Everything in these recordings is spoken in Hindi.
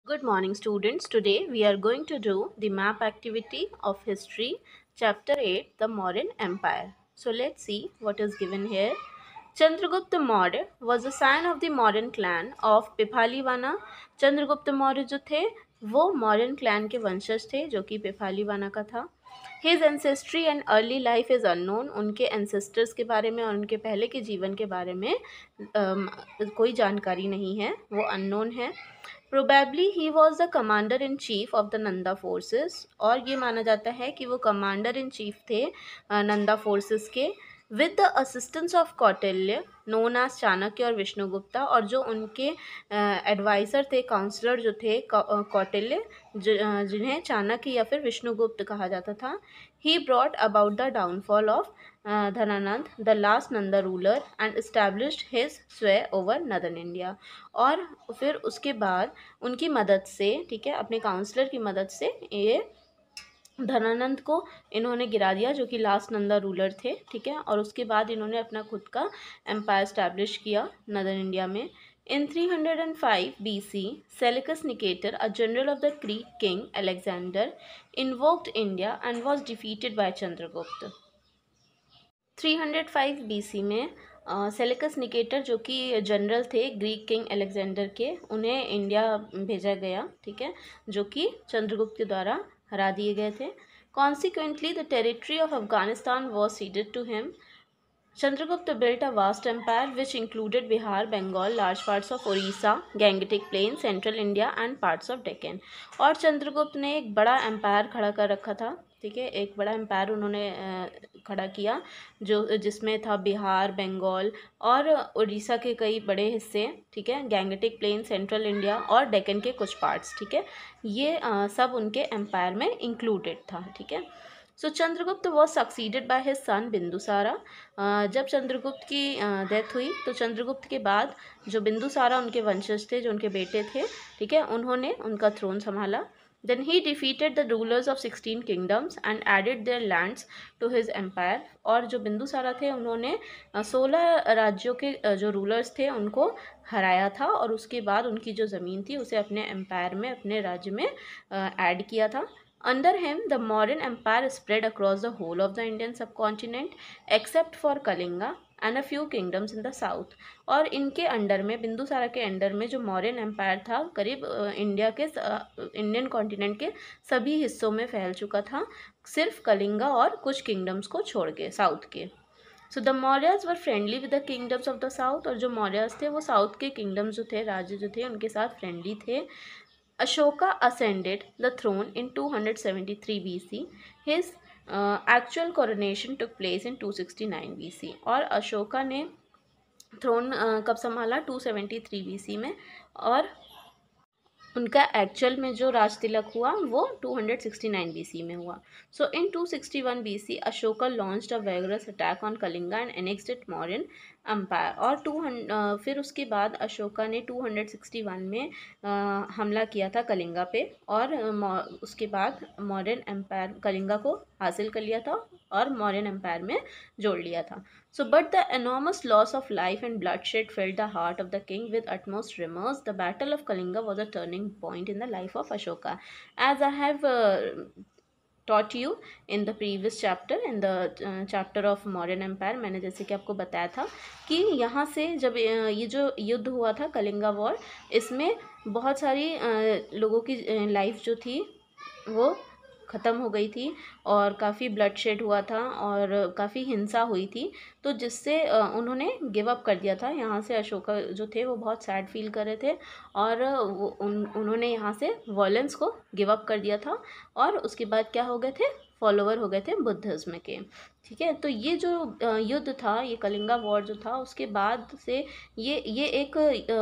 Good morning, students. Today we are going to do the map activity of history, chapter 8, the Mauryan Empire. So let's see what is given here. Chandragupta Maurya was a scion of the Mauryan clan of पिपालीवाना. Chandragupta Maurya जो थे वो मौर्यन क्लैन के वंशज थे जो कि पिपालीवाना का था. His ancestry and early life is unknown. उनके एंसेस्टर्स के बारे में और उनके पहले के जीवन के बारे में कोई जानकारी नहीं है, वो अननोन है. Probably he was the commander in chief of the Nanda forces. और ये माना जाता है कि वो कमांडर इन चीफ थे नंदा फोर्सेस के. With the assistance of Kautilya known as Chanakya और विष्णुगुप्ता. और जो उनके एडवाइज़र थे, काउंसलर जो थे कौटिल्य, जिन्हें चाणक्य या फिर विष्णुगुप्त कहा जाता था. He brought about the downfall of Dhanananda the last Nanda ruler and established his स्वे ओवर नदर्न इंडिया. और फिर उसके बाद उनकी मदद से, ठीक है, अपने काउंसलर की मदद से ये धनानंद को इन्होंने गिरा दिया जो कि लास्ट नंदा रूलर थे. ठीक है, और उसके बाद इन्होंने अपना खुद का एम्पायर स्टैब्लिश किया नदर्न इंडिया में. In 305 BC, Seleucus Nicator, a general of the Greek king Alexander, invoked India and was defeated by Chandragupta. 305 BC में सेलेकस निकेटर जो कि जनरल थे ग्रीक किंग अलेक्जेंडर के, उन्हें इंडिया भेजा गया. ठीक है, जो कि चंद्रगुप्त के द्वारा हरा दिए गए थे. Consequently the territory of Afghanistan was ceded to him. Chandragupta built a vast empire which included Bihar, Bengal, large parts of Orissa, Gangetic Plain, Central India and parts of Deccan. और चंद्रगुप्त ने एक बड़ा एम्पायर खड़ा कर रखा था. ठीक है, एक बड़ा एम्पायर उन्होंने खड़ा किया जो जिसमें था बिहार, बंगाल और उड़ीसा के कई बड़े हिस्से. ठीक है, गैंगेटिक प्लेन, सेंट्रल इंडिया और डेक्कन के कुछ पार्ट्स. ठीक है, ये सब उनके एम्पायर में इंक्लूडेड था. ठीक है. So Chandragupta was succeeded by his son Bindusara. जब चंद्रगुप्त की डेथ हुई तो चंद्रगुप्त के बाद जो बिंदुसारा उनके वंशज थे, जो उनके बेटे थे, ठीक है, उन्होंने उनका थ्रोन संभाला. Then he defeated the rulers of 16 kingdoms and added their lands to his empire. और जो बिंदुसारा थे उन्होंने 16 राज्यों के जो रूलर्स थे उनको हराया था और उसके बाद उनकी जो ज़मीन थी उसे अपने एम्पायर में, अपने राज्य में ऐड किया था. Under him, the Mauryan Empire spread across the whole of the Indian subcontinent except for Kalinga and a few kingdoms in the south. और इनके अंडर में, बिंदुसारा के अंडर में जो मौर्यन एम्पायर था करीब इंडियन कॉन्टिनेंट के सभी हिस्सों में फैल चुका था, सिर्फ कलिंगा और कुछ किंगडम्स को छोड़ के, साउथ के. So the Mauryas were friendly with the kingdoms of the south. और जो मौर्याज थे वो साउथ के किंगडम्स जो थे, राज्य जो थे, उनके साथ फ्रेंडली थे. Ashoka ascended the throne in 273 BC. His actual coronation took place in 269 BC. और अशोका ने थ्रोन कब संभाला? 273 BC में. और उनका एक्चुअल में जो राज तिलक हुआ वो 269 BC में हुआ. So in 261 BC Ashoka launched a vigorous attack on Kalinga and annexed it Mauryan empire. और फिर उसके बाद अशोका ने 261 में हमला किया था कलिंगा पे और उसके बाद मौर्यन एम्पायर कलिंगा को हासिल कर लिया था और मौर्यन एम्पायर में जोड़ लिया था. So, but the enormous loss of life and bloodshed filled the heart of the king with utmost remorse. The Battle of Kalinga was a turning point in the life of Ashoka. As I have taught you in the previous chapter, in the chapter of Mauryan Empire, मैंने जैसे कि आपको बताया था कि यहाँ से जब ये जो युद्ध हुआ था कलिंगा वॉर, इसमें बहुत सारी लोगों की लाइफ जो थी वो ख़त्म हो गई थी और काफ़ी ब्लड शेड हुआ था और काफ़ी हिंसा हुई थी. तो जिससे उन्होंने गिव अप कर दिया था. यहाँ से अशोका जो थे वो बहुत सैड फील कर रहे थे और उन्होंने यहाँ से वॉयलेंस को गिव अप कर दिया था और उसके बाद क्या हो गए थे? फॉलोवर हो गए थे बुद्धिज़्म के. ठीक है, तो ये जो युद्ध था, ये कलिंगा वॉर जो था, उसके बाद से ये एक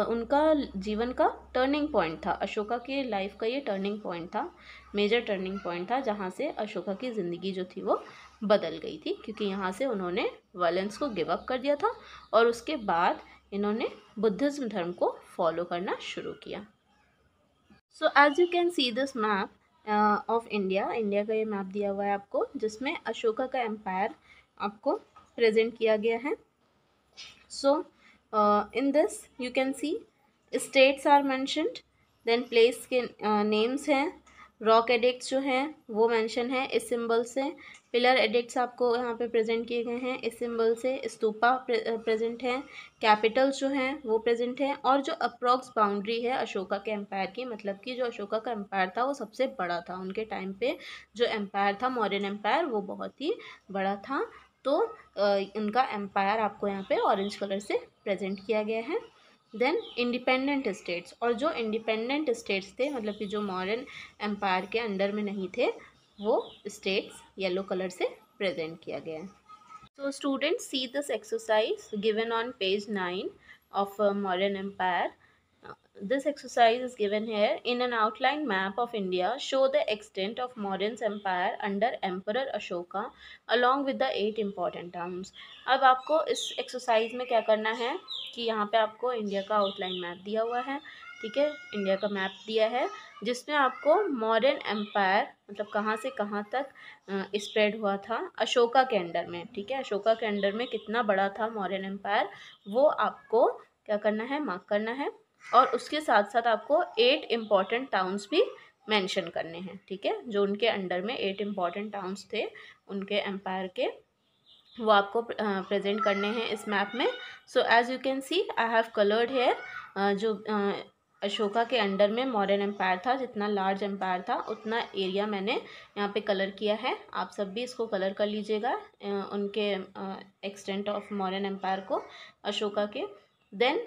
उनका जीवन का टर्निंग पॉइंट था. अशोका के लाइफ का ये टर्निंग पॉइंट था, मेजर टर्निंग पॉइंट था, जहाँ से अशोका की ज़िंदगी जो थी वो बदल गई थी क्योंकि यहाँ से उन्होंने वायलेंस को गिव अप कर दिया था और उसके बाद इन्होंने बुद्धिज़्म धर्म को फॉलो करना शुरू किया. So as you can see this map of India. India का ये मैप दिया हुआ है आपको जिसमें अशोका का एम्पायर आपको प्रेजेंट किया गया है. So in this you can see states are mentioned. Then place के नेम्स हैं, रॉक एडिक्ट्स जो हैं वो मेंशन है इस सिंबल से, पिलर एडिक्ट्स आपको यहाँ पे प्रेजेंट किए गए हैं इस सिंबल से, स्तूपा प्रेजेंट है, कैपिटल्स जो हैं वो प्रेजेंट हैं, और जो अप्रॉक्स बाउंड्री है अशोका के एम्पायर की, मतलब कि जो अशोका का एम्पायर था वो सबसे बड़ा था उनके टाइम पे, जो एम्पायर था मौर्यन एम्पायर वो बहुत ही बड़ा था। तो उनका एम्पायर आपको यहाँ पे ऑरेंज कलर से प्रेजेंट किया गया है। देन इंडिपेंडेंट स्टेट्स, और जो इंडिपेंडेंट स्टेट्स थे मतलब कि जो मॉडर्न एम्पायर के अंडर में नहीं थे वो स्टेट्स येलो कलर से प्रेजेंट किया गया है। So students, see this exercise given on page 9 of Mauryan Empire. This exercise is given here. In an outline map of India, show the extent of Mauryan Empire under Emperor Ashoka along with the 8 important towns. अब आपको इस एक्सरसाइज में क्या करना है कि यहाँ पे आपको इंडिया का आउटलाइन मैप दिया हुआ है, ठीक है, इंडिया का मैप दिया है जिसमें आपको मौर्यन एम्पायर मतलब कहाँ से कहाँ तक स्प्रेड हुआ था अशोका के अंडर में, ठीक है, अशोका के अंडर में कितना बड़ा था मौर्यन एम्पायर वो आपको क्या करना है, मार्क करना है, और उसके साथ साथ आपको 8 इम्पॉर्टेंट टाउन्स भी मेंशन करने हैं, ठीक है, जो उनके अंडर में 8 इम्पॉर्टेंट टाउन्स थे उनके एम्पायर के वो आपको प्रेजेंट करने हैं इस मैप में। So as you can see I have coloured here जो अशोका के अंडर में मौर्यन एम्पायर था, जितना लार्ज एम्पायर था उतना एरिया मैंने यहाँ पे कलर किया है, आप सब भी इसको कलर कर लीजिएगा उनके एक्सटेंट ऑफ मौर्यन एम्पायर को अशोका के। Then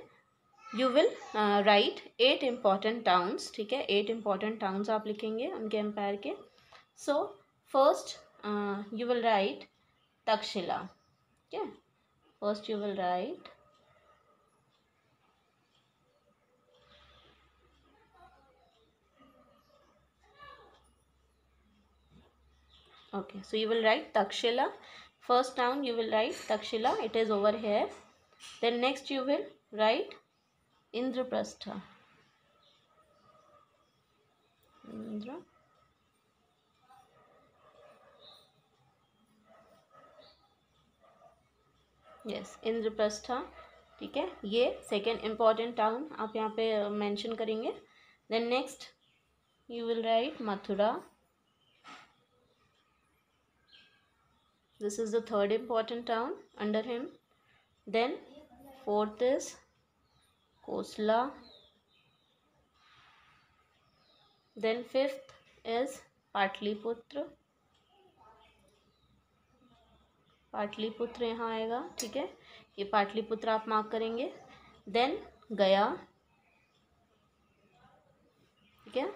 you will write 8 important towns, ठीक है, 8 इम्पॉर्टेंट टाउन्स आप लिखेंगे उनके एम्पायर के। So first you will right Takshashila, okay, first you will write okay, so you will write Takshila, first town you will write Takshila, it is over here. Then next you will write Indraprastha, Indra, yes, Indraprastha, ठीक है, ये सेकेंड इम्पॉर्टेंट टाउन आप यहाँ पे मेंशन करेंगे। Then next you will write Mathura, this is the third important town under him. Then fourth is Kosla, then fifth is Pataliputra, Pataliputra यहाँ आएगा, ठीक है, ये पाटलिपुत्र आप मार्क करेंगे। देन गया, ठीक है,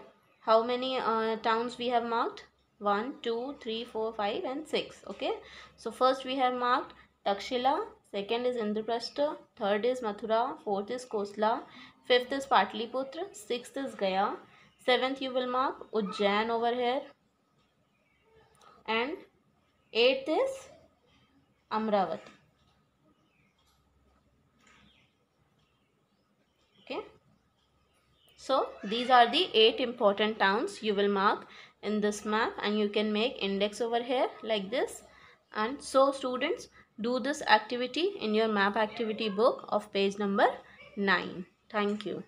how many towns we have marked 1 2 3 4 5 and 6, okay, so first we have marked Takshila, second is Indraprastha, third is Mathura, fourth is Kosla, fifth is Patliputra, sixth is Gaya, seventh you will mark Ujjain over here, and eighth is Amravati, okay. So these are the 8 important towns you will mark in this map, and you can make index over here like this. And so students, do this activity in your map activity book of page number 9. Thank you.